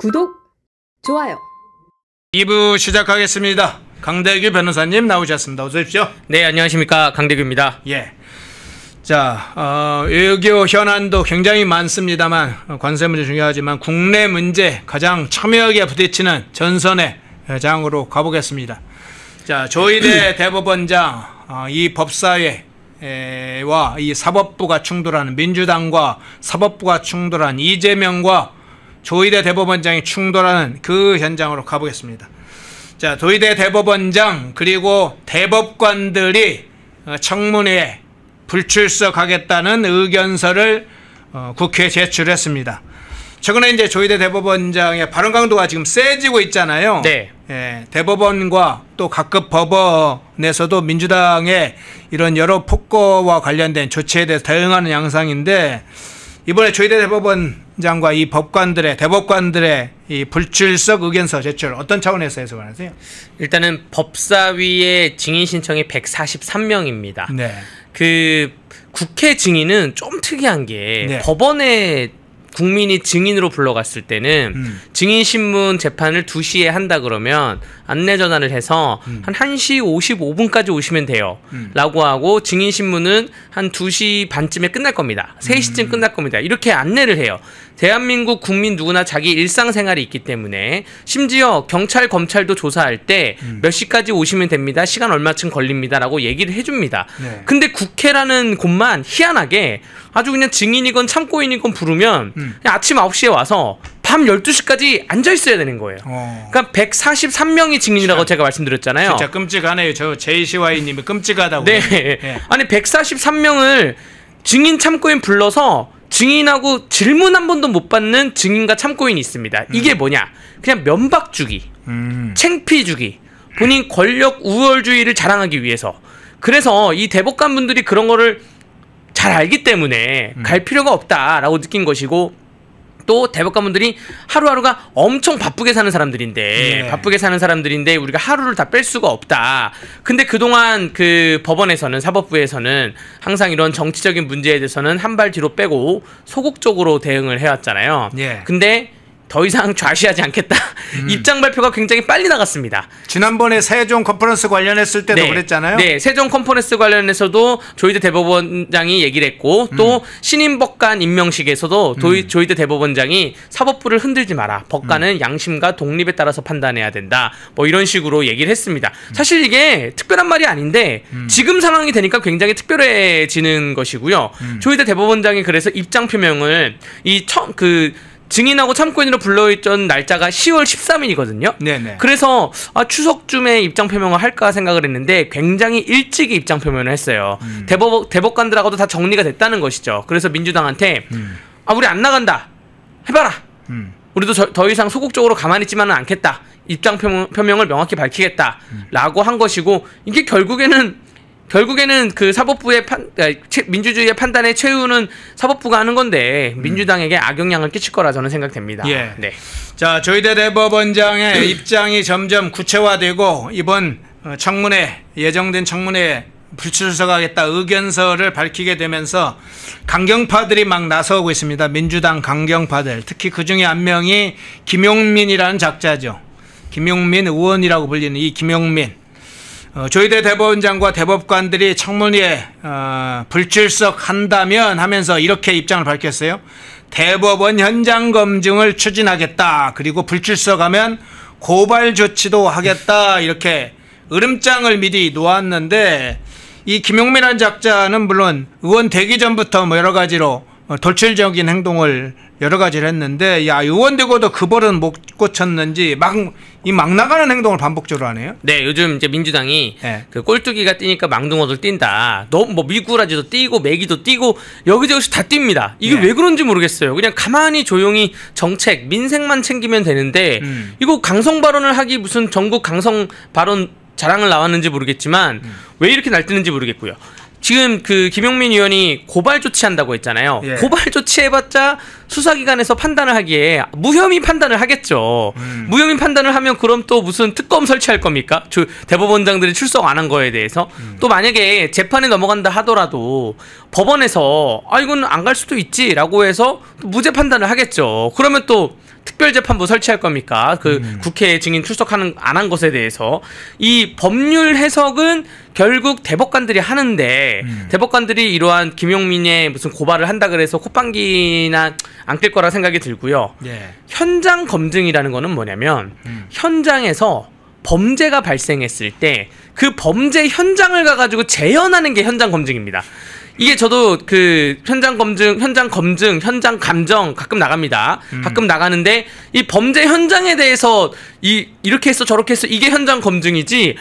구독, 좋아요. 2부 시작하겠습니다. 강대규 변호사님 나오셨습니다. 어서 오십시오. 네, 안녕하십니까. 강대규입니다. 예. 자, 외교 현안도 굉장히 많습니다만 관세 문제 중요하지만 국내 문제 가장 첨예하게 부딪히는 전선의 장으로 가보겠습니다. 자, 조희대 대법원장 이 법사위와 이 사법부가 충돌하는 민주당과 사법부가 충돌한 이재명과 조희대 대법원장이 충돌하는 그 현장으로 가보겠습니다. 자, 조희대 대법원장 그리고 대법관들이 청문회에 불출석하겠다는 의견서를 국회에 제출했습니다. 최근에 이제 조희대 대법원장의 발언 강도가 지금 세지고 있잖아요. 네. 예, 대법원과 또 각급 법원에서도 민주당의 이런 여러 폭거와 관련된 조치에 대해서 대응하는 양상인데, 이번에 조희대 대법원장과 이 대법관들의 이 불출석 의견서 제출 어떤 차원에서 해석하세요? 일단은 법사위의 증인 신청이 143명입니다. 네. 그 국회 증인은 좀 특이한 게 네. 법원에 국민이 증인으로 불러갔을 때는 증인신문 재판을 2시에 한다 그러면 안내 전화를 해서 한 1시 55분까지 오시면 돼요 라고 하고, 증인신문은 한 2시 반쯤에 끝날 겁니다. 3시쯤 끝날 겁니다. 이렇게 안내를 해요. 대한민국 국민 누구나 자기 일상생활이 있기 때문에, 심지어 경찰 검찰도 조사할 때 몇 시까지 오시면 됩니다, 시간 얼마쯤 걸립니다 라고 얘기를 해줍니다. 네. 근데 국회라는 곳만 희한하게 아주 그냥 증인이건 참고인이건 부르면 그냥 아침 9시에 와서 밤 12시까지 앉아있어야 되는 거예요. 그러니까 143명이 증인이라고 제가 말씀드렸잖아요. 진짜 끔찍하네요. 저 제이시와이님이 끔찍하다고. 네. 네. 아니 143명을 증인 참고인 불러서 증인하고 질문 한 번도 못 받는 증인과 참고인이 있습니다. 이게 뭐냐? 그냥 면박 주기, 창피 주기, 본인 권력 우월주의를 자랑하기 위해서. 그래서 이 대법관분들이 그런 거를 잘 알기 때문에 갈 필요가 없다라고 느낀 것이고, 또 대법관분들이 하루하루가 엄청 바쁘게 사는 사람들인데, 우리가 하루를 다 뺄 수가 없다. 근데 그동안 그 법원에서는, 사법부에서는 항상 이런 정치적인 문제에 대해서는 한 발 뒤로 빼고 소극적으로 대응을 해왔잖아요. 근데 더 이상 좌시하지 않겠다. 입장 발표가 굉장히 빨리 나갔습니다. 지난번에 세종 컨퍼런스 관련했을 때도 그랬잖아요. 네, 세종 컨퍼런스 관련해서도 조희대 대법원장이 얘기를 했고, 또 신임 법관 임명식에서도 조희대 대법원장이 사법부를 흔들지 마라. 법관은 양심과 독립에 따라서 판단해야 된다. 뭐 이런 식으로 얘기를 했습니다. 사실 이게 특별한 말이 아닌데 지금 상황이 되니까 굉장히 특별해지는 것이고요. 조희대 대법원장이 그래서 입장 표명을 증인하고 참고인으로 불러있던 날짜가 10월 13일이거든요. 네네. 그래서 추석쯤에 입장 표명을 할까 생각을 했는데 굉장히 일찍 입장 표명을 했어요. 대법관들하고도 다 정리가 됐다는 것이죠. 그래서 민주당한테 우리 안 나간다, 해봐라. 우리도 더 이상 소극적으로 가만히 있지만은 않겠다, 입장 표명을 명확히 밝히겠다 라고 한 것이고, 이게 결국에는 그 사법부의 민주주의의 판단의 최후는 사법부가 하는 건데 민주당에게 악영향을 끼칠 거라 저는 생각됩니다. 예. 네. 자, 조희대 대법원장의 입장이 점점 구체화되고, 이번 예정된 청문회에 불출석하겠다 의견서를 밝히게 되면서 강경파들이 막 나서고 있습니다. 민주당 강경파들. 특히 그 중에 한 명이 김용민이라는 작자죠. 김용민 의원이라고 불리는 이 김용민. 조희대 대법원장과 대법관들이 청문회에 불출석한다면 하면서 이렇게 입장을 밝혔어요. 대법원 현장 검증을 추진하겠다. 그리고 불출석하면 고발 조치도 하겠다. 이렇게 으름장을 미리 놓았는데, 이 김용민이라는 작자는 물론 의원 되기 전부터 뭐 여러 가지로 돌출적인 행동을 여러 가지를 했는데, 의원 되고도 그 벌은 못 고쳤는지 막 나가는 행동을 반복적으로 하네요. 네, 요즘 이제 민주당이 그 꼴뚜기가 뛰니까 망둥어도 뛴다. 뭐 미꾸라지도 뛰고 메기도 뛰고 여기저기서 다 뜁니다. 이게 왜 그런지 모르겠어요. 그냥 가만히 조용히 정책, 민생만 챙기면 되는데, 이거 강성 발언을 하기 무슨 전국 강성 발언 자랑을 나왔는지 모르겠지만 왜 이렇게 날뛰는지 모르겠고요. 지금 그 김용민 의원이 고발 조치한다고 했잖아요. 고발 조치해봤자 수사기관에서 판단을 하기에 무혐의 판단을 하겠죠. 무혐의 판단을 하면 그럼 또 무슨 특검 설치할 겁니까? 대법원장들이 출석 안 한 거에 대해서. 또 만약에 재판에 넘어간다 하더라도 법원에서 이건 안 갈 수도 있지라고 해서 무죄 판단을 하겠죠. 그러면 또 특별재판부 설치할 겁니까? 국회 증인 출석하는 안 한 것에 대해서 이 법률 해석은 결국 대법관들이 하는데 대법관들이 이러한 김용민의 무슨 고발을 한다 그래서 콧방귀나 안 낄 거라 생각이 들고요. 예. 현장 검증이라는 거는 뭐냐면 현장에서 범죄가 발생했을 때 그 범죄 현장을 가가지고 재현하는 게 현장 검증입니다. 이게 저도 그 현장 검증, 현장 감정 가끔 나갑니다. 가끔 나가는데 이 범죄 현장에 대해서 이렇게 했어 저렇게 했어 이게 현장 검증이지.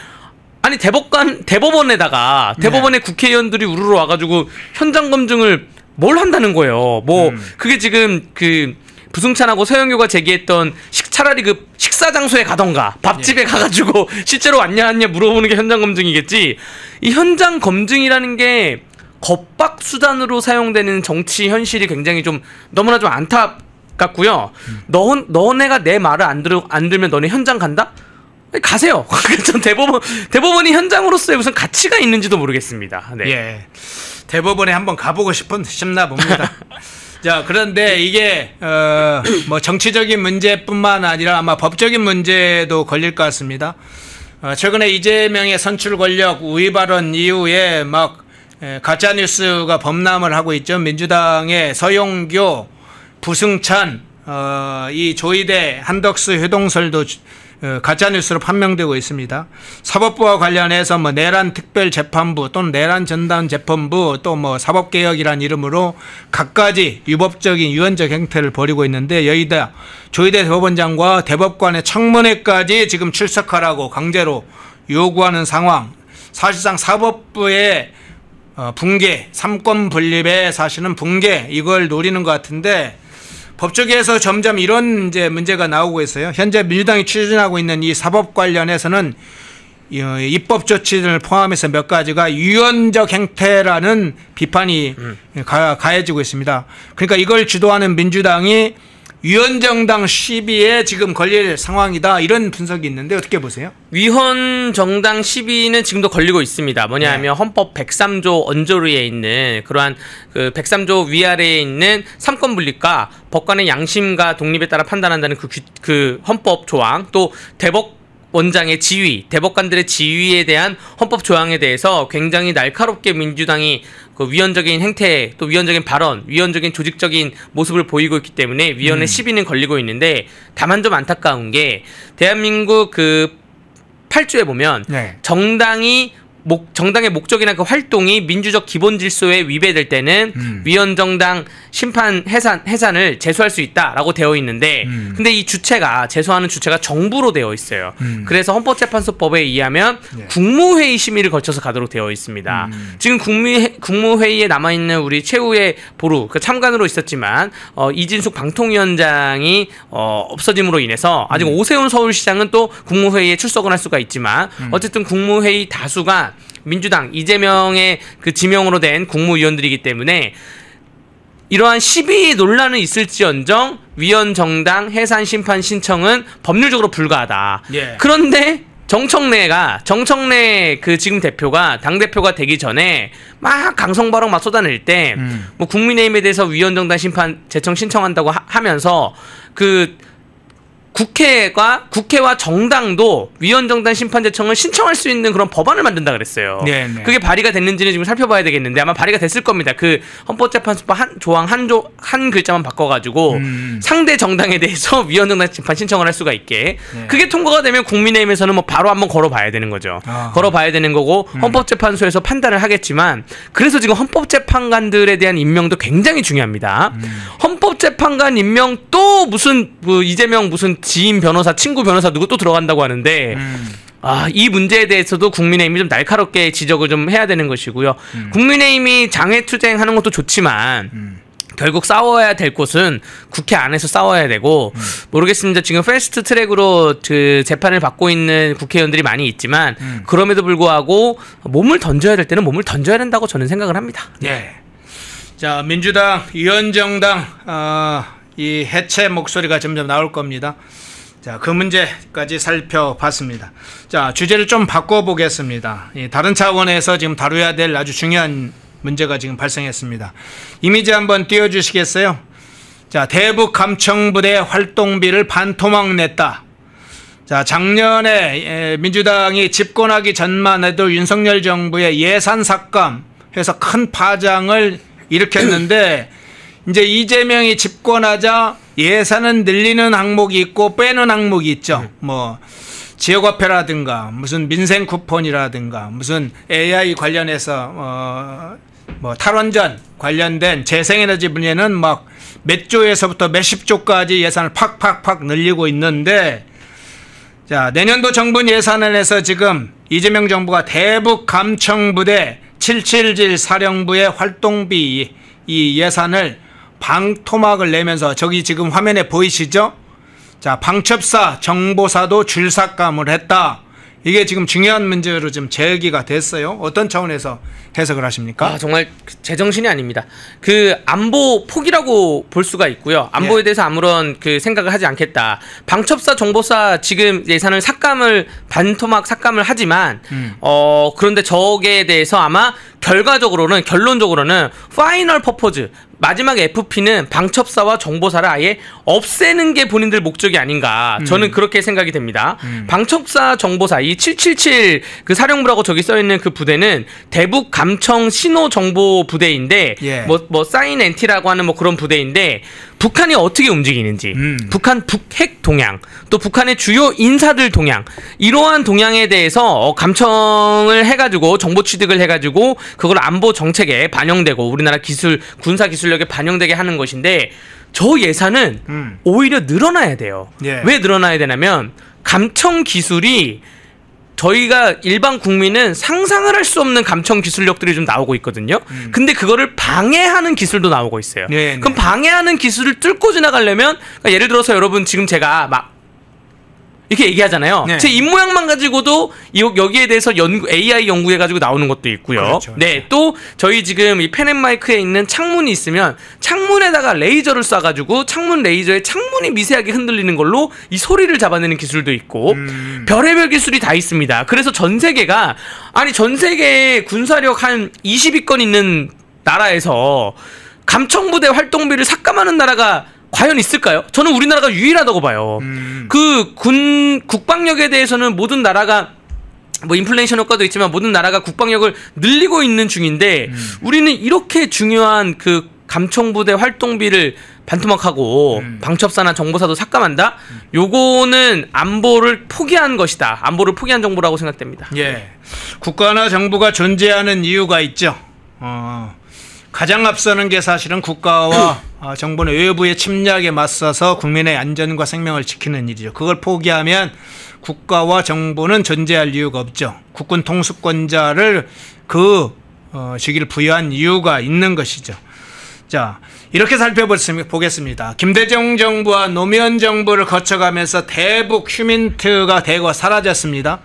아니 대법원에다가 대법원의 국회의원들이 우르르 와가지고 현장 검증을 뭘 한다는 거예요. 뭐 그게 지금 그 부승찬하고 서영교가 제기했던 차라리 그 식사 장소에 가던가 밥집에 가가지고 실제로 왔냐 안 왔냐 물어보는 게 현장 검증이겠지. 이 현장 검증이라는 게 겁박 수단으로 사용되는 정치 현실이 굉장히 좀 너무나 좀 안타깝고요. 너네가 내 말을 안 들면 너네 현장 간다? 가세요. 전 대법원이 현장으로서의 무슨 가치가 있는지도 모르겠습니다. 네. 예. 대법원에 한번 가보고 싶나 봅니다. 자, 그런데 이게 뭐 정치적인 문제뿐만 아니라 아마 법적인 문제도 걸릴 것 같습니다. 최근에 이재명의 선출 권력 우위 발언 이후에 막 가짜 뉴스가 범람을 하고 있죠. 민주당의 서용교, 부승찬, 이 조이대 한덕수 효동설도 가짜 뉴스로 판명되고 있습니다. 사법부와 관련해서 뭐 내란 특별재판부 또는 내란 전담 재판부 또 뭐 사법개혁이란 이름으로 갖가지 유법적인 유언적 행태를 벌이고 있는데 여기다 조이대 대법원장과 대법관의 청문회까지 지금 출석하라고 강제로 요구하는 상황. 사실상 사법부의 붕괴, 삼권 분립의 사실은 붕괴 이걸 노리는 것 같은데 법조계에서 점점 이런 이제 문제가 나오고 있어요. 현재 민주당이 추진하고 있는 이 사법 관련해서는 입법 조치를 포함해서 몇 가지가 유언적 행태라는 비판이 가해지고 있습니다. 그러니까 이걸 주도하는 민주당이 위헌정당 시비에 지금 걸릴 상황이다 이런 분석이 있는데 어떻게 보세요? 위헌정당 시비는 지금도 걸리고 있습니다. 뭐냐 하면 헌법 103조 언저리에 있는 그러한 그 103조 위아래에 있는 삼권분립과 법관의 양심과 독립에 따라 판단한다는 그 헌법 조항 또 원장의 지위, 대법관들의 지위에 대한 헌법 조항에 대해서 굉장히 날카롭게 민주당이 그 위헌적인 행태, 또 위헌적인 발언, 위헌적인 조직적인 모습을 보이고 있기 때문에 위헌의 시비는 걸리고 있는데 다만 좀 안타까운 게 대한민국 그 8조에 보면 정당의 목적이나 그 활동이 민주적 기본 질서에 위배될 때는 위헌정당 심판 해산을 제소할 수 있다라고 되어 있는데 근데 이 제소하는 주체가 정부로 되어 있어요. 그래서 헌법재판소법에 의하면 국무회의 심의를 거쳐서 가도록 되어 있습니다. 지금 국무회의에 남아있는 우리 최후의 보루 그 참관으로 있었지만 이진숙 방통위원장이 없어짐으로 인해서 아직 오세훈 서울시장은 또 국무회의에 출석을 할 수가 있지만 어쨌든 국무회의 다수가 민주당 이재명의 그 지명으로 된 국무위원들이기 때문에 이러한 시비 논란은 있을지언정 위헌정당 해산 심판 신청은 법률적으로 불가하다. 그런데 정청래 그 지금 대표가 당대표가 되기 전에 막 강성발언 막 쏟아낼 때 뭐 국민의힘에 대해서 위헌정당 심판 제청 신청한다고 하면서 그 국회와 정당도 위헌정당 심판 제청을 신청할 수 있는 그런 법안을 만든다 그랬어요. 그게 발의가 됐는지는 지금 살펴봐야 되겠는데 아마 발의가 됐을 겁니다. 그 헌법재판소법 조항 한 글자만 바꿔가지고 상대 정당에 대해서 위헌정당 심판 신청을 할 수가 있게 그게 통과가 되면 국민의힘에서는 뭐 바로 한번 걸어봐야 되는 거죠. 걸어봐야 되는 거고 헌법재판소에서 판단을 하겠지만 그래서 지금 헌법재판관들에 대한 임명도 굉장히 중요합니다. 헌법재판관 임명 또 무슨 이재명 무슨 지인 변호사, 친구 변호사 누구 또 들어간다고 하는데 이 문제에 대해서도 국민의힘이 좀 날카롭게 지적을 좀 해야 되는 것이고요. 국민의힘이 장외투쟁하는 것도 좋지만 결국 싸워야 될 곳은 국회 안에서 싸워야 되고 모르겠습니다. 지금 패스트 트랙으로 그 재판을 받고 있는 국회의원들이 많이 있지만 그럼에도 불구하고 몸을 던져야 될 때는 몸을 던져야 된다고 저는 생각을 합니다. 자, 민주당, 위헌정당 이 해체 목소리가 점점 나올 겁니다. 자, 그 문제까지 살펴봤습니다. 자, 주제를 좀 바꿔보겠습니다. 다른 차원에서 지금 다뤄야 될 아주 중요한 문제가 지금 발생했습니다. 이미지 한번 띄워주시겠어요? 자, 대북 감청부대 활동비를 반토막 냈다. 자, 작년에 민주당이 집권하기 전만 해도 윤석열 정부의 예산 삭감해서 큰 파장을 일으켰는데 이제 이재명이 집권하자 예산은 늘리는 항목이 있고 빼는 항목이 있죠. 뭐 지역화폐라든가 무슨 민생 쿠폰이라든가 무슨 AI 관련해서 뭐 탈원전 관련된 재생에너지 분야는 막 몇 조에서부터 몇십 조까지 예산을 팍팍팍 늘리고 있는데, 자, 내년도 정부 예산안에서 지금 이재명 정부가 대북 감청부대 777 사령부의 활동비 이 예산을 방토막을 내면서, 저기 지금 화면에 보이시죠? 자, 방첩사, 정보사도 줄삭감을 했다. 이게 지금 중요한 문제로 좀 제기가 됐어요. 어떤 차원에서 해석을 하십니까? 정말 제정신이 아닙니다. 그 안보 포기라고 볼 수가 있고요. 안보에 대해서 아무런 그 생각을 하지 않겠다. 방첩사, 정보사 지금 예산을 반토막 삭감을 하지만 그런데 저기에 대해서 아마 결론적으로는 파이널 퍼포즈, 마지막 FP는 방첩사와 정보사를 아예 없애는 게 본인들 목적이 아닌가, 저는 그렇게 생각이 됩니다. 방첩사, 정보사, 이 777 그 사령부라고 저기 써있는 그 부대는 대북 감청 신호 정보 부대인데, 뭐 사인 NT라고 하는 뭐 그런 부대인데, 북한이 어떻게 움직이는지, 북한 북핵 동향, 또 북한의 주요 인사들 동향, 이러한 동향에 대해서 감청을 해가지고 정보 취득을 해가지고 그걸 안보 정책에 반영되고 우리나라 군사 기술력에 반영되게 하는 것인데, 저 예산은 오히려 늘어나야 돼요. 왜 늘어나야 되냐면 감청 기술이 저희가 일반 국민은 상상을 할 수 없는 감청 기술력들이 좀 나오고 있거든요. 근데 그거를 방해하는 기술도 나오고 있어요. 그럼 방해하는 기술을 뚫고 지나가려면, 그러니까 예를 들어서 여러분 지금 제가 막 이렇게 얘기하잖아요. 제 입모양만 가지고도 여기에 대해서 AI 연구해가지고 나오는 것도 있고요. 그렇죠. 네, 또 저희 지금 이 펜앤마이크에 있는 창문이 있으면 창문에다가 레이저를 쏴가지고 창문 레이저에 창문이 미세하게 흔들리는 걸로 이 소리를 잡아내는 기술도 있고, 별의별 기술이 다 있습니다. 그래서 전 세계에 군사력 한 20위권 있는 나라에서 감청부대 활동비를 삭감하는 나라가 과연 있을까요? 저는 우리나라가 유일하다고 봐요. 그 국방력에 대해서는 모든 나라가 뭐 인플레이션 효과도 있지만 모든 나라가 국방력을 늘리고 있는 중인데, 우리는 이렇게 중요한 그 감청부대 활동비를 반토막하고 방첩사나 정보사도 삭감한다? 요거는 안보를 포기한 것이다. 안보를 포기한 정부라고 생각됩니다. 국가나 정부가 존재하는 이유가 있죠. 가장 앞서는 게 사실은 국가와 정부는 외부의 침략에 맞서서 국민의 안전과 생명을 지키는 일이죠. 그걸 포기하면 국가와 정부는 존재할 이유가 없죠. 국군 통수권자를 그 직위를 부여한 이유가 있는 것이죠. 자, 이렇게 살펴보겠습니다. 김대중 정부와 노무현 정부를 거쳐가면서 대북 휴민트가 대거 사라졌습니다.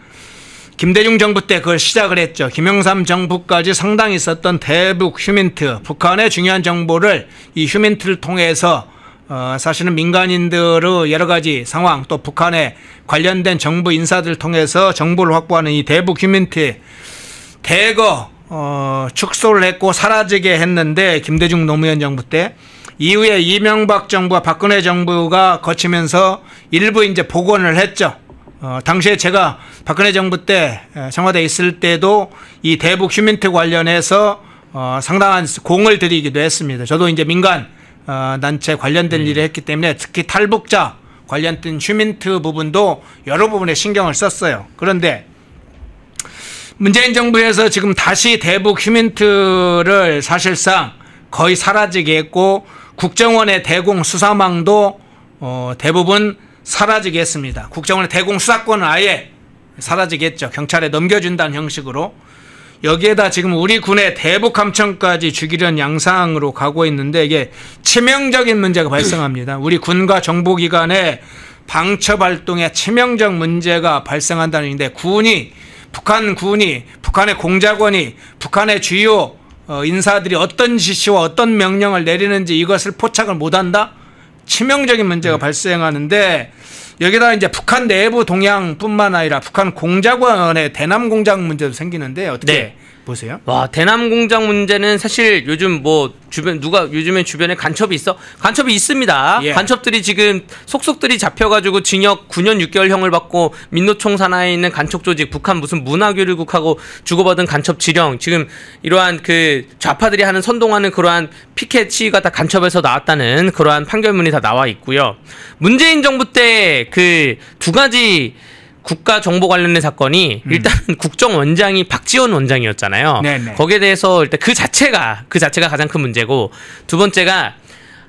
김대중 정부 때 그걸 시작을 했죠. 김영삼 정부까지 상당히 있었던 대북 휴민트, 북한의 중요한 정보를 이 휴민트를 통해서 사실은 민간인들의 여러 가지 상황, 또 북한에 관련된 정부 인사들을 통해서 정보를 확보하는 이 대북 휴민트 대거 축소를 했고 사라지게 했는데, 김대중 노무현 정부 때 이후에 이명박 정부와 박근혜 정부가 거치면서 일부 이제 복원을 했죠. 당시에 제가 박근혜 정부 때 청와대에 있을 때도 이 대북 휴민트 관련해서 상당한 공을 들이기도 했습니다. 저도 이제 민간 단체 관련된 일을 했기 때문에 특히 탈북자 관련된 휴민트 부분도 여러 부분에 신경을 썼어요. 그런데 문재인 정부에서 지금 다시 대북 휴민트를 사실상 거의 사라지게 했고, 국정원의 대공 수사망도 대부분 사라지게 했습니다. 국정원의 대공 수사권은 아예 사라지게 했죠. 경찰에 넘겨준다는 형식으로. 여기에다 지금 우리 군의 대북 감청까지 주기련 양상으로 가고 있는데, 이게 치명적인 문제가 발생합니다. 우리 군과 정보기관의 방첩 활동에 치명적 문제가 발생한다는 얘기인데, 북한의 공작원이 북한의 주요 인사들이 어떤 지시와 어떤 명령을 내리는지 이것을 포착을 못한다? 치명적인 문제가 발생하는데, 여기다 이제 북한 내부 동향뿐만 아니라 북한 공작원의 대남 공작 문제도 생기는데, 어떻게 보세요? 와, 대남 공장 문제는 사실 요즘 뭐 요즘에 주변에 간첩이 있어? 간첩이 있습니다. 예. 간첩들이 지금 속속들이 잡혀가지고 징역 9년 6개월형을 받고 민노총 산하에 있는 간첩 조직 북한 무슨 문화교류국하고 주고받은 간첩 지령, 지금 이러한 그 좌파들이 하는 선동하는 그러한 피켓 시위가 다 간첩에서 나왔다는 그러한 판결문이 다 나와 있고요. 문재인 정부 때 그 두 가지 국가 정보 관련된 사건이 일단은 국정원장이 박지원 원장이었잖아요. 네네. 거기에 대해서 일단 그 자체가 가장 큰 문제고, 두 번째가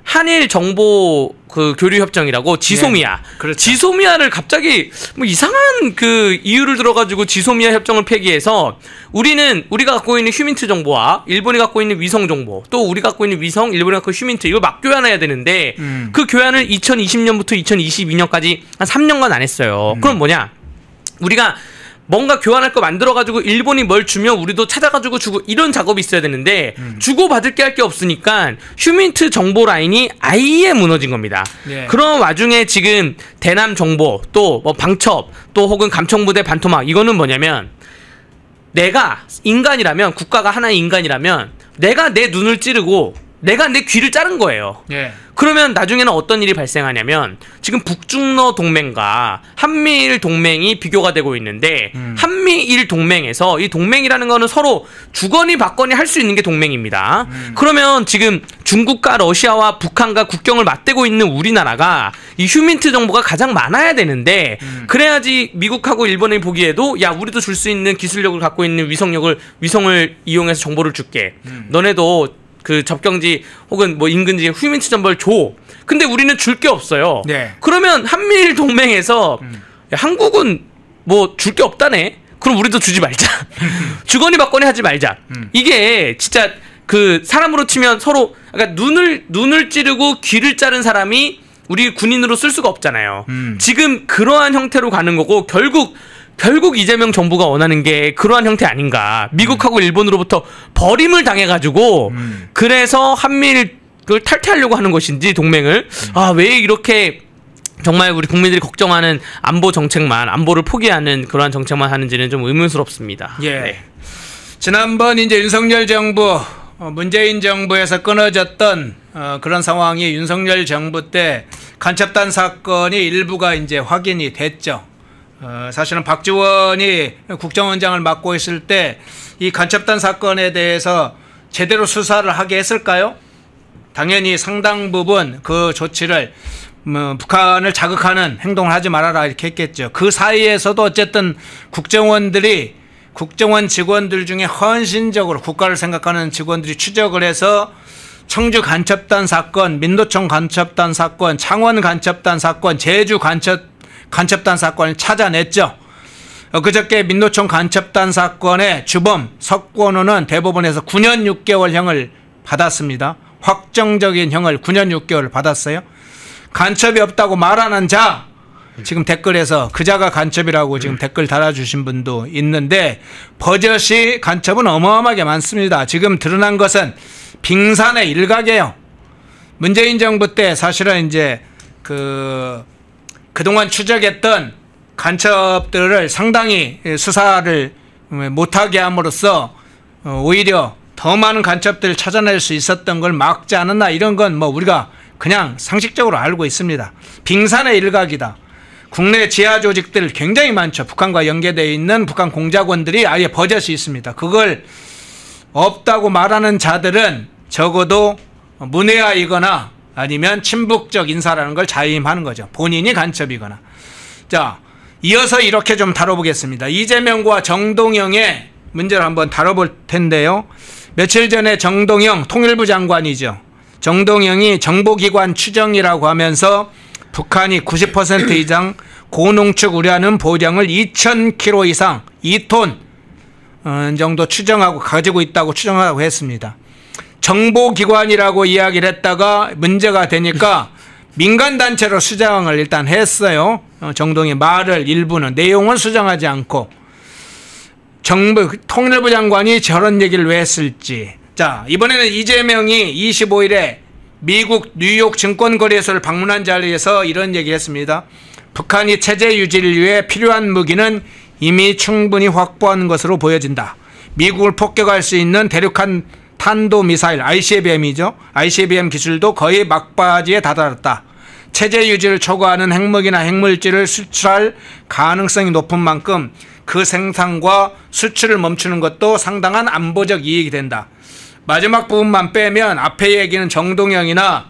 한일 정보 그 교류 협정이라고 지소미아. 네, 그렇죠. 지소미아를 갑자기 뭐 이상한 그 이유를 들어가지고 지소미아 협정을 폐기해서 우리가 갖고 있는 휴민트 정보와 일본이 갖고 있는 위성 정보, 또 우리가 갖고 있는 위성, 일본이 갖고 있는 휴민트, 이걸 막 교환해야 되는데 그 교환을 2020년부터 2022년까지 한 3년간 안 했어요. 그럼 뭐냐? 우리가 뭔가 교환할 거 만들어가지고 일본이 뭘 주면 우리도 찾아가지고 주고, 이런 작업이 있어야 되는데 주고받을 게 할 게 없으니까 휴민트 정보 라인이 아예 무너진 겁니다. 네. 그런 와중에 지금 대남 정보, 또 뭐 방첩, 또 혹은 감청부대 반토막, 이거는 뭐냐면 내가 인간이라면, 국가가 하나의 인간이라면 내가 내 눈을 찌르고 내가 내 귀를 자른 거예요. 예. 그러면 나중에는 어떤 일이 발생하냐면, 지금 북중러 동맹과 한미일 동맹이 비교가 되고 있는데 한미일 동맹에서, 이 동맹이라는 거는 서로 주거니 받거니 할 수 있는 게 동맹입니다. 그러면 지금 중국과 러시아와 북한과 국경을 맞대고 있는 우리나라가 이 휴민트 정보가 가장 많아야 되는데, 그래야지 미국하고 일본이 보기에도 야, 우리도 줄 수 있는 기술력을 갖고 있는 위성을 이용해서 정보를 줄게. 너네도 그 접경지 혹은 뭐 인근지 휴민트 정보를 줘. 근데 우리는 줄 게 없어요. 네. 그러면 한미일 동맹에서 야, 한국은 뭐 줄 게 없다네. 그럼 우리도 주지 말자. 주거니 받거니 하지 말자. 이게 진짜 그 사람으로 치면 서로, 그러니까 눈을 찌르고 귀를 자른 사람이 우리 군인으로 쓸 수가 없잖아요. 지금 그러한 형태로 가는 거고, 결국 이재명 정부가 원하는 게 그러한 형태 아닌가. 미국하고 일본으로부터 버림을 당해가지고 그래서 한미를 탈퇴하려고 하는 것인지, 동맹을 왜 이렇게 정말 우리 국민들이 걱정하는 안보 정책만, 안보를 포기하는 그러한 정책만 하는지는 좀 의문스럽습니다. 예. 네. 지난번 이제 윤석열 정부, 문재인 정부에서 끊어졌던 그런 상황이 윤석열 정부 때 간첩단 사건이 일부가 이제 확인이 됐죠. 사실은 박지원이 국정원장을 맡고 있을 때 이 간첩단 사건에 대해서 제대로 수사를 하게 했을까요? 당연히 상당 부분 그 조치를 북한을 자극하는 행동을 하지 말아라 이렇게 했겠죠. 그 사이에서도 어쨌든 국정원 직원들 중에 헌신적으로 국가를 생각하는 직원들이 추적을 해서 청주 간첩단 사건, 민노총 간첩단 사건, 창원 간첩단 사건, 제주 간첩단 사건을 찾아냈죠. 그저께 민노총 간첩단 사건의 주범 석권호는 대법원에서 9년 6개월형을 받았습니다. 확정적인 형을 9년 6개월 받았어요. 간첩이 없다고 말하는 자, 지금 댓글에서 그자가 간첩이라고 지금 댓글 달아주신 분도 있는데, 버젓이 간첩은 어마어마하게 많습니다. 지금 드러난 것은 빙산의 일각이에요. 문재인 정부 때 사실은 이제 그동안 추적했던 간첩들을 상당히 수사를 못하게 함으로써 오히려 더 많은 간첩들을 찾아낼 수 있었던 걸 막지 않았나, 이런 건 뭐 우리가 그냥 상식적으로 알고 있습니다. 빙산의 일각이다. 국내 지하 조직들 굉장히 많죠. 북한과 연계되어 있는 북한 공작원들이 아예 버젓이 있습니다. 그걸 없다고 말하는 자들은 적어도 문외아이거나 아니면 친북적 인사라는 걸 자임하는 거죠. 본인이 간첩이거나. 자, 이어서 이렇게 좀 다뤄보겠습니다. 이재명과 정동영의 문제를 한번 다뤄볼 텐데요. 며칠 전에 정동영 통일부 장관이죠. 정동영이 정보기관 추정이라고 하면서 북한이 90% 이상 고농축 우려하는 보령을 2,000kg 이상 2톤 정도 추정하고 가지고 있다고 추정하고 했습니다. 정보기관이라고 이야기를 했다가 문제가 되니까 민간단체로 수정을 일단 했어요. 정동의 말을 일부는, 내용은 수정하지 않고. 통일부 장관이 저런 얘기를 왜 했을지. 자, 이번에는 이재명이 25일에 미국 뉴욕 증권거래소를 방문한 자리에서 이런 얘기를 했습니다. 북한이 체제 유지를 위해 필요한 무기는 이미 충분히 확보한 것으로 보여진다. 미국을 폭격할 수 있는 대륙간 탄도미사일 ICBM이죠. ICBM 기술도 거의 막바지에 다다랐다. 체제 유지를 초과하는 핵무기나 핵물질을 수출할 가능성이 높은 만큼 그 생산과 수출을 멈추는 것도 상당한 안보적 이익이 된다. 마지막 부분만 빼면 앞에 얘기는 정동영이나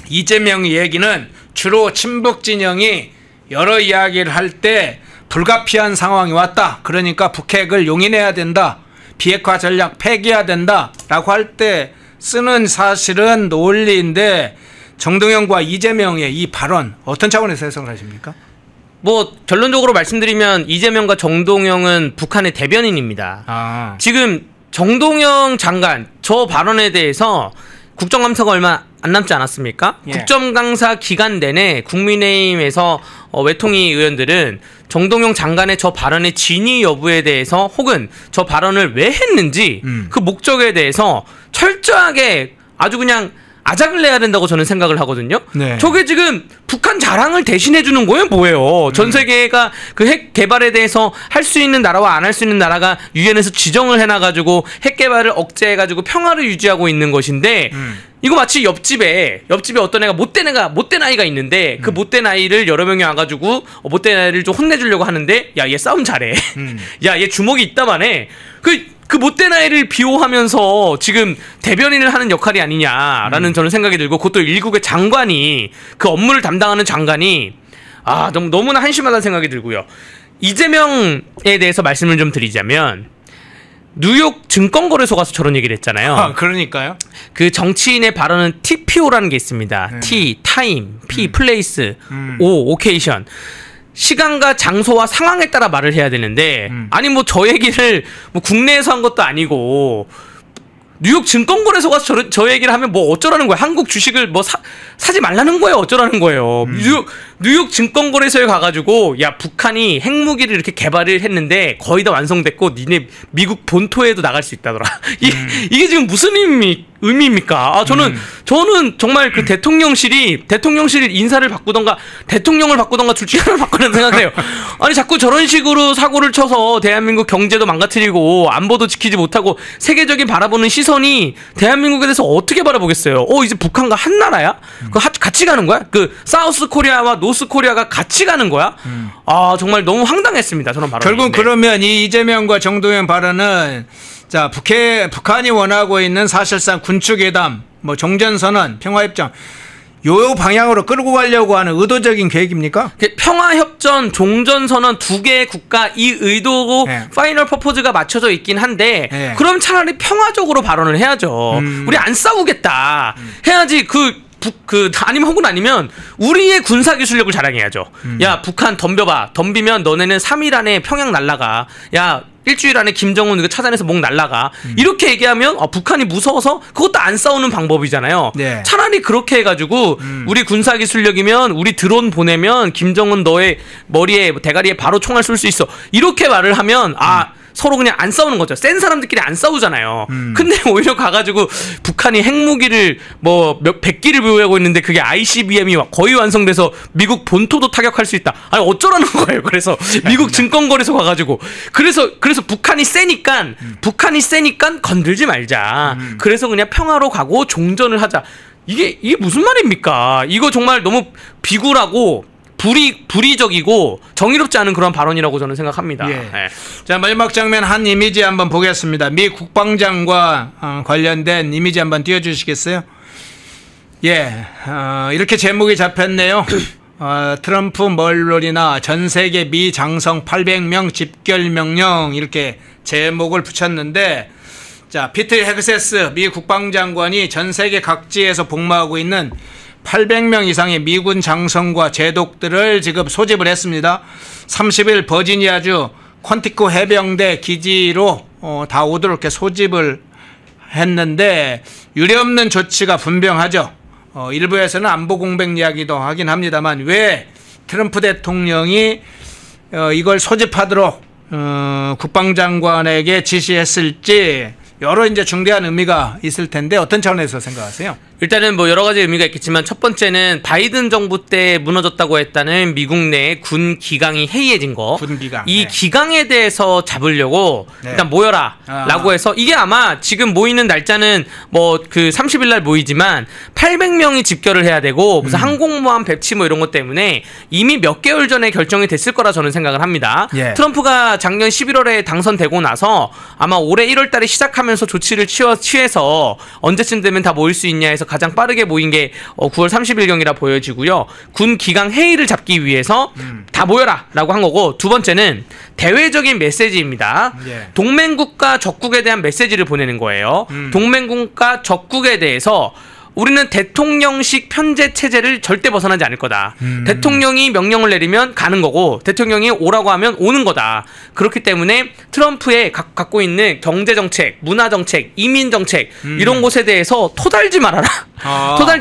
이재명 얘기는 주로 친북 진영이 여러 이야기를 할 때 불가피한 상황이 왔다. 그러니까 북핵을 용인해야 된다. 비핵화 전략 폐기해야 된다. 라고 할 때 쓰는 사실은 논리인데 정동영과 이재명의 이 발언 어떤 차원에서 해석을 하십니까? 뭐 결론적으로 말씀드리면 이재명과 정동영은 북한의 대변인입니다. 지금 정동영 장관 저 발언에 대해서 국정감사가 얼마 안 남지 않았습니까? 예. 국정감사 기간 내내 국민의힘에서 외통위 의원들은 정동영 장관의 저 발언의 진위 여부에 대해서 혹은 저 발언을 왜 했는지 그 목적에 대해서 철저하게 아주 그냥 아작을 내야 된다고 저는 생각을 하거든요. 네. 저게 지금 북한 자랑을 대신해 주는 거예요, 뭐예요? 전 세계가 그 핵 개발에 대해서 할 수 있는 나라와 안 할 수 있는 나라가 유엔에서 지정을 해놔가지고 핵 개발을 억제해가지고 평화를 유지하고 있는 것인데 이거 마치 옆집에 어떤 애가 못된 아이가 있는데 그 못된 아이를 여러 명이 와가지고 못된 아이를 좀 혼내주려고 하는데 야, 얘 싸움 잘해. 야, 얘 주먹이 있다만해. 그 못된 아이를 비호하면서 지금 대변인을 하는 역할이 아니냐라는 저는 생각이 들고 그것도 일국의 장관이 그 업무를 담당하는 장관이 너무나 한심하다는 생각이 들고요. 이재명에 대해서 말씀을 좀 드리자면 뉴욕 증권거래소 가서 저런 얘기를 했잖아요. 그러니까요. 그 정치인의 발언은 TPO라는 게 있습니다. T, 타임, P, 플레이스, O, 오케이션. 시간과 장소와 상황에 따라 말을 해야 되는데 아니 뭐 저 얘기를 뭐 국내에서 한 것도 아니고 뉴욕 증권거래소 가서 저 얘기를 하면 뭐 어쩌라는 거야. 한국 주식을 뭐 사지 말라는 거예요. 어쩌라는 거예요. 뉴욕 증권거래소에 가가지고 야, 북한이 핵무기를 이렇게 개발을 했는데 거의 다 완성됐고 니네 미국 본토에도 나갈 수 있다더라. 이게 지금 무슨 의미입니까? 저는 정말 그 대통령실이 인사를 바꾸던가 대통령을 바꾸던가 둘 중에 하나를 바꾸는 생각을 해요. 아니 자꾸 저런 식으로 사고를 쳐서 대한민국 경제도 망가뜨리고 안보도 지키지 못하고 세계적인 바라보는 시선이 대한민국에 대해서 어떻게 바라보겠어요? 이제 북한과 한 나라야? 같이 가는 거야? 그 사우스 코리아와 노스 코리아가 같이 가는 거야? 정말 너무 황당했습니다. 저는 발언이. 결국 그러면 이 이재명과 정동영 발언은 자, 북한이 원하고 있는 사실상 군축회담, 뭐 종전선언, 평화협정 요 방향으로 끌고 가려고 하는 의도적인 계획입니까? 평화협정, 종전선언 두 개의 국가 이 의도고 파이널 퍼포즈가 맞춰져 있긴 한데 그럼 차라리 평화적으로 발언을 해야죠. 우리 안 싸우겠다 해야지. 아니면 혹은 아니면 우리의 군사기술력을 자랑해야죠. 야, 북한 덤벼봐. 덤비면 너네는 3일 안에 평양 날라가. 야, 일주일 안에 김정은 이거 찾아내서 목 날라가. 이렇게 얘기하면 북한이 무서워서 그것도 안 싸우는 방법이잖아요. 네. 차라리 그렇게 해가지고 우리 군사기술력이면 우리 드론 보내면 김정은 너의 머리에 대가리에 바로 총알 쏠 수 있어. 이렇게 말을 하면 서로 그냥 안 싸우는 거죠. 센 사람들끼리 안 싸우잖아요. 근데 오히려 가가지고 북한이 핵무기를 뭐 100기를 보유하고 있는데 그게 ICBM이 거의 완성돼서 미국 본토도 타격할 수 있다. 아니 어쩌라는 거예요. 그래서 미국 증권거래소 가가지고 그래서 북한이 세니까 건들지 말자. 그래서 그냥 평화로 가고 종전을 하자. 이게 무슨 말입니까? 이거 정말 너무 비굴하고 불의적이고 정의롭지 않은 그런 발언이라고 저는 생각합니다. 예. 네. 자, 마지막 장면 한 이미지 한번 보겠습니다. 미 국방장과 관련된 이미지 한번 띄워주시겠어요? 예, 이렇게 제목이 잡혔네요. 트럼프 멀론이나 전 세계 미 장성 800명 집결 명령 이렇게 제목을 붙였는데 자, 피트 헤그세스 미 국방장관이 전 세계 각지에서 복무하고 있는 800명 이상의 미군 장성과 제독들을 지금 소집을 했습니다. 30일 버지니아주 퀀티코 해병대 기지로 다 오도록 이렇게 소집을 했는데 유례없는 조치가 분명하죠. 일부에서는 안보 공백 이야기도 하긴 합니다만 왜 트럼프 대통령이 이걸 소집하도록 국방장관에게 지시했을지 여러 이제 중대한 의미가 있을 텐데 어떤 차원에서 생각하세요? 일단은 뭐 여러 가지 의미가 있겠지만 첫 번째는 바이든 정부 때 무너졌다고 했다는 미국 내 군 기강이 해이해진 거. 군 기강. 이 네. 기강에 대해서 잡으려고 네. 일단 모여라라고 해서 이게 아마 지금 모이는 날짜는 뭐 그 30일 날 모이지만 800명이 집결을 해야 되고 무슨 항공모함 배치 뭐 이런 것 때문에 이미 몇 개월 전에 결정이 됐을 거라 저는 생각을 합니다. 예. 트럼프가 작년 11월에 당선되고 나서 아마 올해 1월 달에 시작하면서 조치를 취해서 언제쯤 되면 다 모일 수 있냐 해서 가장 빠르게 모인 게 9월 30일경이라 보여지고요. 군 기강 회의를 잡기 위해서 다 모여라 라고 한 거고, 두 번째는 대외적인 메시지입니다. 예. 동맹국가 적국에 대한 메시지를 보내는 거예요. 동맹국가 적국에 대해서 우리는 대통령식 편제 체제를 절대 벗어나지 않을 거다. 대통령이 명령을 내리면 가는 거고 대통령이 오라고 하면 오는 거다. 그렇기 때문에 트럼프의 갖고 있는 경제정책, 문화정책, 이민정책 이런 것에 대해서 토달지 말아라.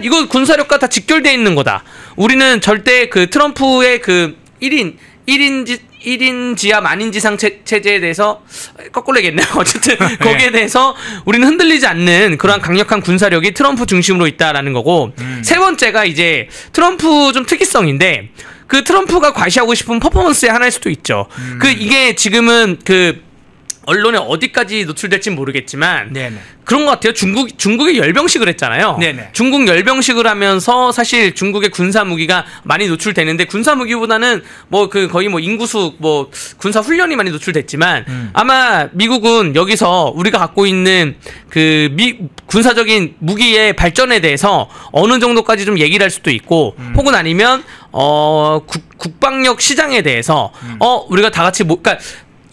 이거 군사력과 다 직결되어 있는 거다. 우리는 절대 그 트럼프의 그 1인 지하 만인지상 체제에 대해서 거꾸로 얘기했네요. 어쨌든 거기에 대해서 우리는 흔들리지 않는 그러한 강력한 군사력이 트럼프 중심으로 있다라는 거고, 세 번째가 이제 트럼프 좀 특이성인데 그 트럼프가 과시하고 싶은 퍼포먼스의 하나일 수도 있죠. 이게 지금은 그 언론에 어디까지 노출될지는 모르겠지만 네네. 그런 것 같아요. 중국이 열병식을 했잖아요. 네네. 중국 열병식을 하면서 사실 중국의 군사 무기가 많이 노출되는데 군사 무기보다는 뭐 그 거의 뭐 인구수 뭐 군사 훈련이 많이 노출됐지만 아마 미국은 여기서 우리가 갖고 있는 그 군사적인 무기의 발전에 대해서 어느 정도까지 좀 얘기를 할 수도 있고 혹은 아니면 국방력 시장에 대해서 우리가 다 같이 그러니까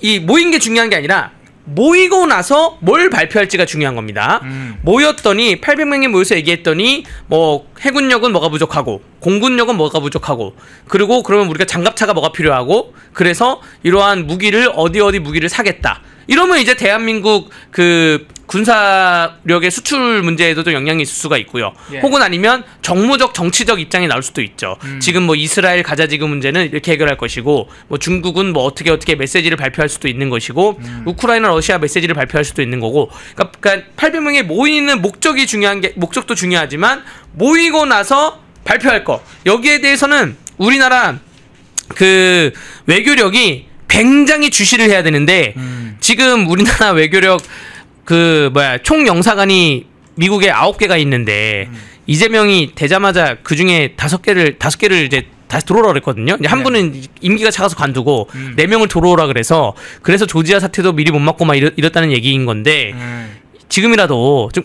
이 모인 게 중요한 게 아니라 모이고 나서 뭘 발표할지가 중요한 겁니다. 모였더니 800명이 모여서 얘기했더니 뭐 해군력은 뭐가 부족하고 공군력은 뭐가 부족하고 그리고 그러면 우리가 장갑차가 뭐가 필요하고 그래서 이러한 무기를 어디 무기를 사겠다. 이러면 이제 대한민국 그 군사력의 수출 문제에도 좀 영향이 있을 수가 있고요. 예. 혹은 아니면 정무적 정치적 입장이 나올 수도 있죠. 지금 뭐 이스라엘 가자 지구 문제는 이렇게 해결할 것이고 뭐 중국은 뭐 어떻게 메시지를 발표할 수도 있는 것이고 우크라이나 러시아 메시지를 발표할 수도 있는 거고, 그러니까 800명이 모이는 목적이 중요한 게 목적도 중요하지만 모이고 나서 발표할 거, 여기에 대해서는 우리나라 그 외교력이 굉장히 주시를 해야 되는데 지금 우리나라 외교력 총영사관이 미국에 9개가 있는데 이재명이 되자마자 그 중에 5개를 이제 다시 들어오라 그랬거든요. 이제 한 분은 임기가 차가서 관두고 4명을 들어오라 그래서 조지아 사태도 미리 못 막고 막 이랬다는 얘기인 건데 지금이라도 좀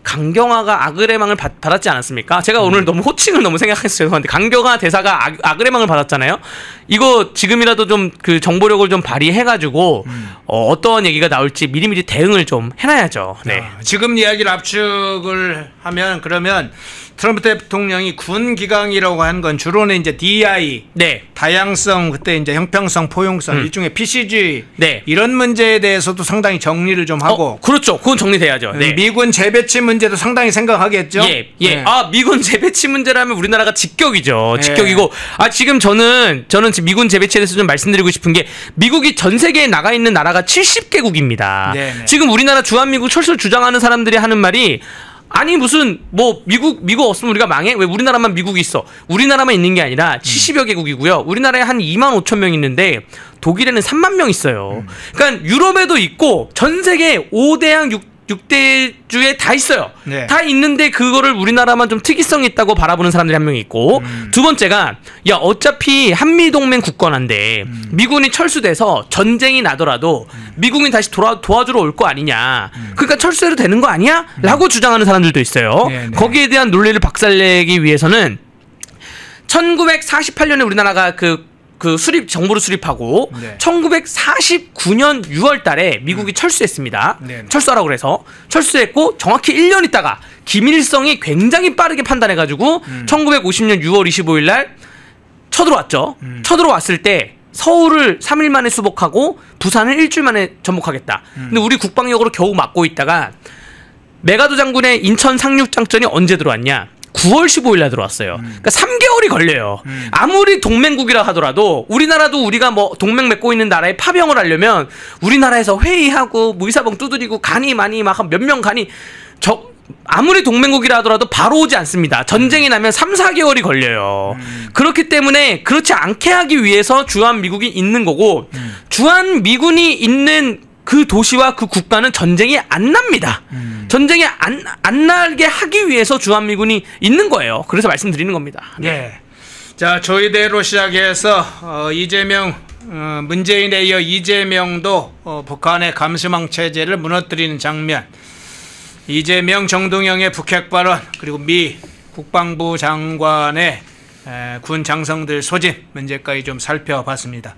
강경화가 아그레망을 받았지 않았습니까? 제가 오늘 너무 호칭을 너무 생각했어요. 죄송한데 강경화 대사가 아그레망을 받았잖아요. 이거 지금이라도 좀 그 정보력을 좀 발휘해가지고 어떤 얘기가 나올지 미리미리 대응을 좀 해놔야죠. 네. 지금 이야기를 압축을 하면 그러면 트럼프 대통령이 군 기강이라고 한 건 주로는 이제 DI, 네. 다양성, 그때 이제 형평성, 포용성, 일종의 PCG 네. 이런 문제에 대해서도 상당히 정리를 좀 하고. 그렇죠. 그건 정리돼야죠. 네. 미군 재배치 문제도 상당히 생각하겠죠. 예. 네. 미군 재배치 문제라면 우리나라가 직격이죠. 직격이고, 지금 저는 지금 미군 재배치에 대해서 좀 말씀드리고 싶은 게 미국이 전 세계에 나가 있는 나라가 70개국입니다. 네네. 지금 우리나라 주한미국 철수를 주장하는 사람들이 하는 말이 아니 무슨 뭐 미국 없으면 우리가 망해? 왜 우리나라만 미국이 있어? 우리나라만 있는 게 아니라 70여 개국이고요. 우리나라에 한 2만 5천 명 있는데 독일에는 3만 명 있어요. 그러니까 유럽에도 있고 전 세계 5대양 6대주에 다 있어요. 네. 다 있는데 그거를 우리나라만 좀 특이성 있다고 바라보는 사람들이 한 명 있고, 두 번째가 어차피 한미동맹 국권한데 미군이 철수돼서 전쟁이 나더라도 미국이 다시 도와주러 올 거 아니냐. 그러니까 철수해도 되는 거 아니야? 라고 주장하는 사람들도 있어요. 거기에 대한 논리를 박살내기 위해서는 1948년에 우리나라가 정부를 수립하고 1949년 6월 달에 미국이 철수했습니다. 철수하라고 그래서 철수했고 정확히 1년 있다가 김일성이 굉장히 빠르게 판단해가지고 1950년 6월 25일 날 쳐들어왔죠. 쳐들어왔을 때 서울을 3일 만에 수복하고 부산을 일주일 만에 전복하겠다. 근데 우리 국방력으로 겨우 막고 있다가 메가도 장군의 인천 상륙작전이 언제 들어왔냐? 9월 15일 날 들어왔어요. 그러니까 3개월이 걸려요. 아무리 동맹국이라 하더라도 우리나라도 우리가 뭐 동맹 맺고 있는 나라에 파병을 하려면 우리나라에서 회의하고 뭐 의사봉 두드리고 간이 많이 막 몇 명 간이 아무리 동맹국이라 하더라도 바로 오지 않습니다. 전쟁이 나면 3, 4개월이 걸려요. 그렇기 때문에 그렇지 않게 하기 위해서 주한미국이 있는 거고 주한미군이 있는 그 도시와 그 국가는 전쟁이 안 납니다. 전쟁이 안 나게 하기 위해서 주한미군이 있는 거예요. 그래서 말씀드리는 겁니다. 예. 자, 조이대로 시작해서 이재명, 문재인에 이어 이재명도 북한의 감시망 체제를 무너뜨리는 장면, 이재명, 정동영의 북핵 발언, 그리고 미 국방부 장관의 군 장성들 소진 문제까지 좀 살펴봤습니다.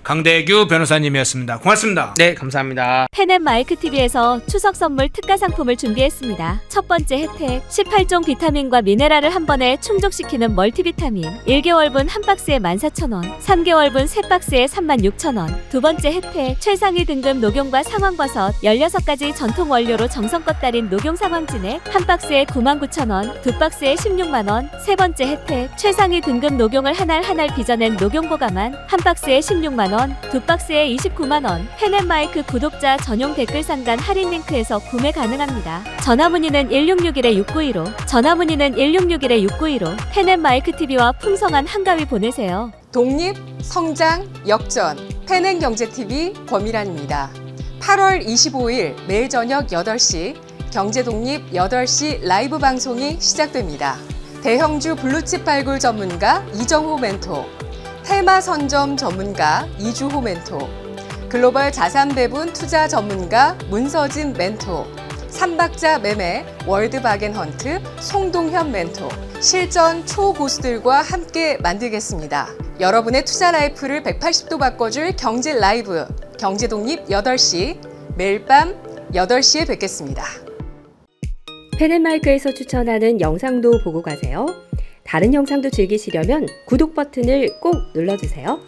강대규 변호사님이었습니다. 고맙습니다. 네, 감사합니다. 펜앤마이크TV에서 추석 선물 특가 상품을 준비했습니다. 첫 번째 혜택, 18종 비타민과 미네랄을 한 번에 충족시키는 멀티비타민 1개월분 한 박스에 14,000원, 3개월분 3박스에 36,000원. 두 번째 혜택, 최상위 등급 녹용과 상황버섯 16가지 전통 원료로 정성껏 달인 녹용 상황진액 한 박스에 99,000원, 두 박스에 16만원. 세 번째 혜택, 최상위 등급 녹용을 한 알 빚어낸 녹용보가만 한 박스에 16만원, 두 박스에 29만원. 펜앤마이크 구독자 전용 댓글 상단 할인 링크에서 구매 가능합니다. 전화문의는 1661-6915, 전화문의는 1661-6915. 펜앤마이크TV와 풍성한 한가위 보내세요. 독립, 성장, 역전, 펜앤경제TV 권미란입니다. 8월 25일 매일 저녁 8시 경제독립 8시 라이브 방송이 시작됩니다. 대형주 블루칩 발굴 전문가 이정호 멘토, 테마 선점 전문가 이주호 멘토, 글로벌 자산 배분 투자 전문가 문서진 멘토, 삼박자 매매 월드바겐헌트 송동현 멘토, 실전 초고수들과 함께 만들겠습니다. 여러분의 투자 라이프를 180도 바꿔줄 경제 라이브, 경제독립 8시, 매일 밤 8시에 뵙겠습니다. 펜앤마이크에서 추천하는 영상도 보고 가세요. 다른 영상도 즐기시려면 구독 버튼을 꼭 눌러주세요.